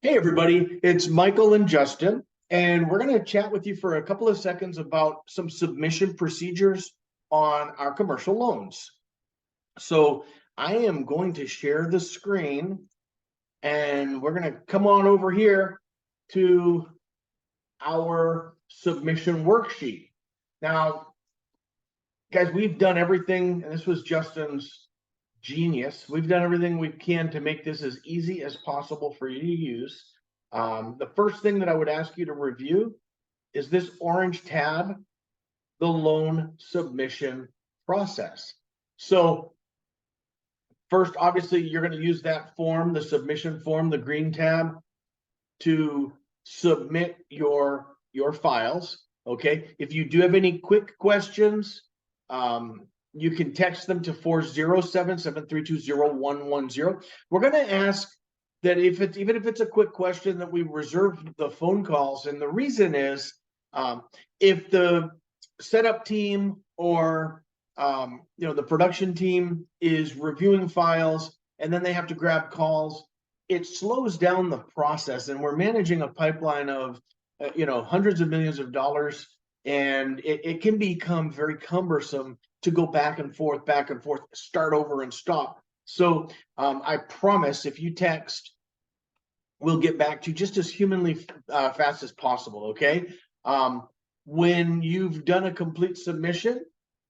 Hey, everybody, it's Michael and Justin, and we're going to chat with you for a couple of seconds about some submission procedures on our commercial loans. So I am going to share the screen, and we're going to come on over here to our submission worksheet. Now, guys, we've done everything, and this was Justin's genius. We've done everything we can to make this as easy as possible for you to use. The first thing that I would ask you to review is this orange tab, the loan submission process. So first, obviously, you're going to use that form, the submission form, the green tab, to submit your files. Okay. If you do have any quick questions, you can text them to 407-732-0110. We're going to ask that even if it's a quick question, that we reserve the phone calls. And the reason is, if the setup team or the production team is reviewing files and then they have to grab calls, it slows down the process. And we're managing a pipeline of hundreds of millions of dollars, and it can become very cumbersome to go back and forth, start over and stop. So I promise, if you text, we'll get back to you just as humanly fast as possible. Okay. When you've done a complete submission,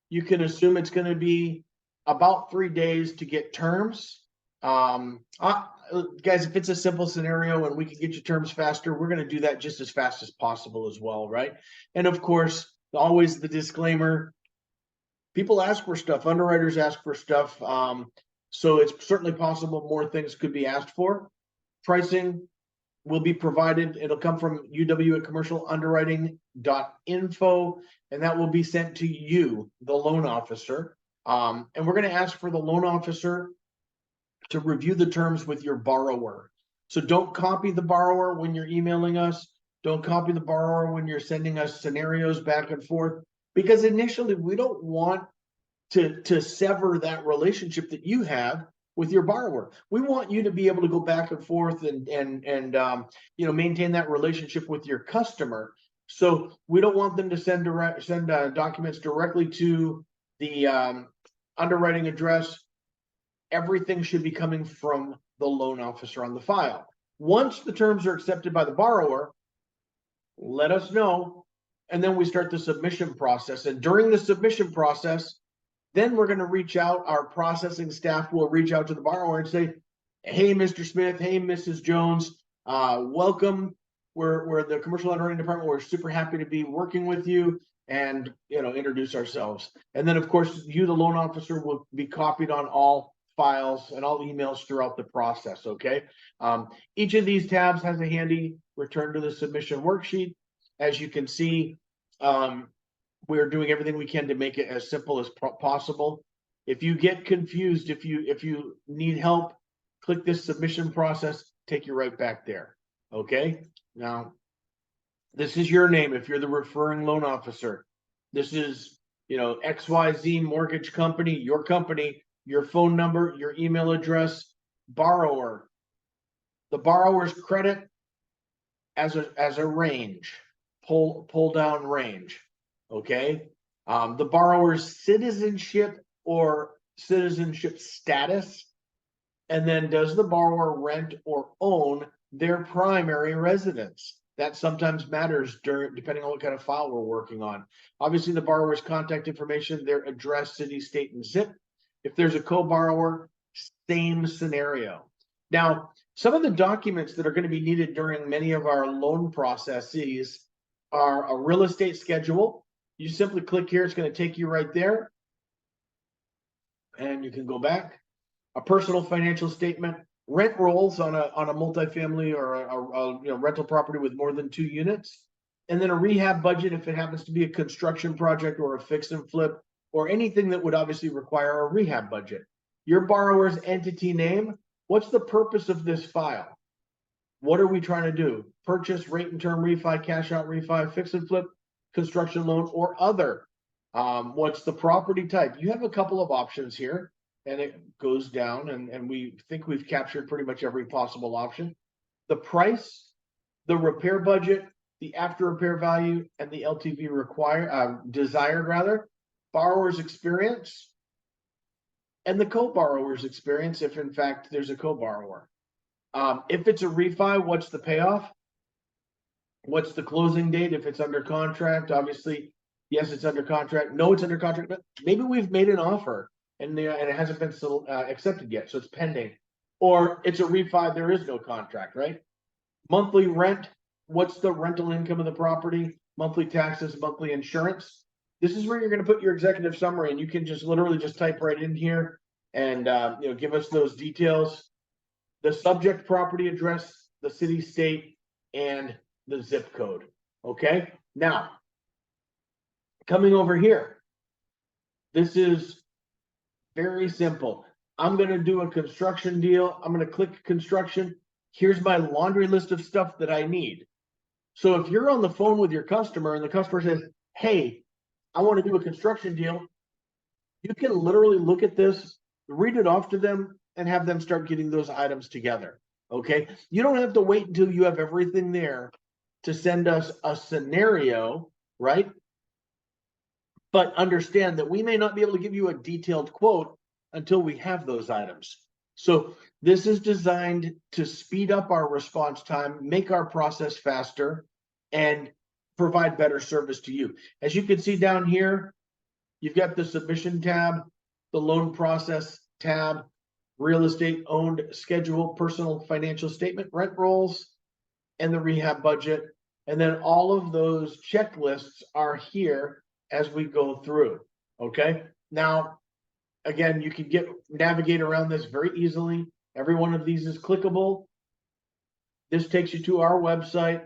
you can assume it's going to be about 3 days to get terms. Guys, if it's a simple scenario and we can get you terms faster, we're going to do that just as fast as possible as well, right? And of course, always the disclaimer: people ask for stuff, underwriters ask for stuff. So it's certainly possible more things could be asked for. Pricing will be provided. It'll come from uw@commercialunderwriting.info, and that will be sent to you, the loan officer. And we're going to ask for the loan officer to review the terms with your borrower. So don't copy the borrower when you're emailing us. Don't copy the borrower when you're sending us scenarios back and forth, because initially we don't want to sever that relationship that you have with your borrower. We want you to be able to go back and forth and maintain that relationship with your customer. So we don't want them to send documents directly to the underwriting address. Everything should be coming from the loan officer on the file. Once the terms are accepted by the borrower, let us know, and then we start the submission process. And during the submission process, then we're going to reach out. Our processing staff will reach out to the borrower and say, "Hey, Mr. Smith, hey, Mrs. Jones, welcome. We're the commercial underwriting department. We're super happy to be working with you, and introduce ourselves." And then, of course, you, the loan officer, will be copied on all files and all emails throughout the process. Okay. Each of these tabs has a handy return to the submission worksheet. As you can see, we're doing everything we can to make it as simple as possible. If you get confused, if you need help, click this submission process, take you right back there. Okay. Now, this is your name if you're the referring loan officer. This is XYZ Mortgage Company, your phone number, your email address, borrower, the borrower's credit as a range, pull down range. Okay. The borrower's citizenship or citizenship status, and then does the borrower rent or own their primary residence? That sometimes matters depending on what kind of file we're working on. Obviously, the borrower's contact information, their address, city, state, and zip. If there's a co-borrower, same scenario. Now, some of the documents that are going to be needed during many of our loan processes are a real estate schedule. You simply click here, it's going to take you right there, and you can go back. A personal financial statement, rent rolls on a multifamily or a rental property with more than 2 units, and then a rehab budget if it happens to be a construction project or a fix and flip or anything that would obviously require a rehab budget. Your borrower's entity name. What's the purpose of this file? What are we trying to do? Purchase, rate and term refi, cash out refi, fix and flip, construction loan, or other. What's the property type? You have a couple of options here, and it goes down, and we think we've captured pretty much every possible option. the price, the repair budget, the after repair value, and the LTV desired rather, borrower's experience, and the co-borrower's experience if in fact there's a co-borrower. If it's a refi, what's the payoff? What's the closing date? If it's under contract, obviously, yes, it's under contract. No, it's under contract, but maybe we've made an offer and it hasn't been accepted yet, so it's pending. Or it's a refi, there is no contract, right? Monthly rent, what's the rental income of the property? Monthly taxes, monthly insurance. This is where you're going to put your executive summary, and you can just literally just type right in here and give us those details. The subject property address, the city, state, and the zip code. Okay, now coming over here, this is very simple. I'm going to do a construction deal. I'm going to click construction. Here's my laundry list of stuff that I need. So if you're on the phone with your customer and the customer says, hey, I want to do a construction deal, you can literally look at this, read it off to them, and have them start getting those items together. Okay, you don't have to wait until you have everything there to send us a scenario, right? But understand that we may not be able to give you a detailed quote until we have those items. So this is designed to speed up our response time, make our process faster, and provide better service to you. As you can see down here, you've got the submission tab, the loan process tab, real estate owned schedule, personal financial statement, rent rolls, and the rehab budget. And then all of those checklists are here as we go through. Okay. Now, again, you can navigate around this very easily. Every one of these is clickable. This takes you to our website.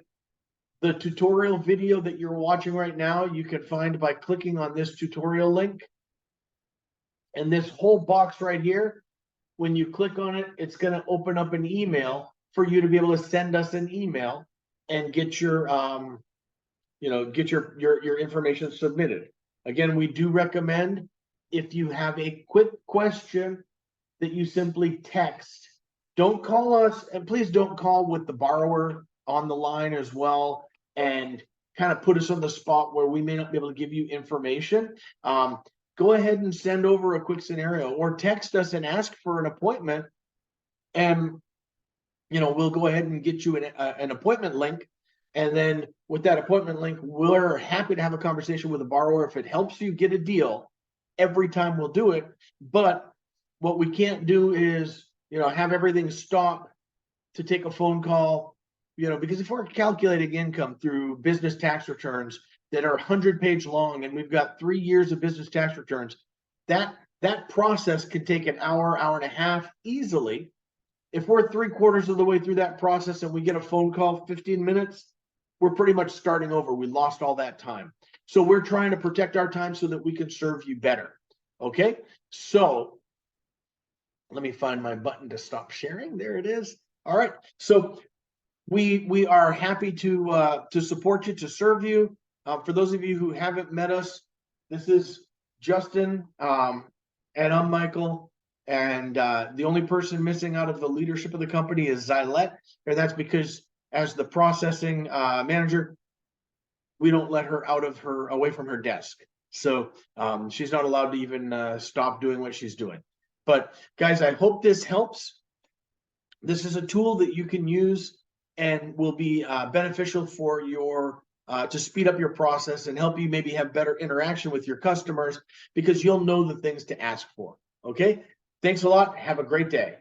The tutorial video that you're watching right now, you can find by clicking on this tutorial link. And this whole box right here, when you click on it, it's going to open up an email for you to be able to send us an email and get your get your information submitted. Again, we do recommend, if you have a quick question, that you simply text. Don't call us, and please don't call with the borrower on the line as well and kind of put us on the spot where we may not be able to give you information. Go ahead and send over a quick scenario or text us and ask for an appointment, and we'll go ahead and get you an appointment link. And then with that appointment link, we're happy to have a conversation with a borrower. If it helps you get a deal, every time we'll do it. But what we can't do is, have everything stop to take a phone call, because if we're calculating income through business tax returns that are 100-page long, and we've got 3 years of business tax returns, that process can take an hour, hour and a half easily. If we're 3/4 of the way through that process and we get a phone call 15 minutes, we're pretty much starting over. We lost all that time. So we're trying to protect our time so that we can serve you better. Okay, so let me find my button to stop sharing. There it is. All right, so we are happy to support you, to serve you. For those of you who haven't met us, this is Justin, and I'm Michael. And the only person missing out of the leadership of the company is Xylette, and that's because as the processing manager, we don't let her away from her desk. So she's not allowed to even stop doing what she's doing. But guys, I hope this helps. This is a tool that you can use and will be beneficial for your to speed up your process and help you maybe have better interaction with your customers, because you'll know the things to ask for. Okay, thanks a lot. Have a great day.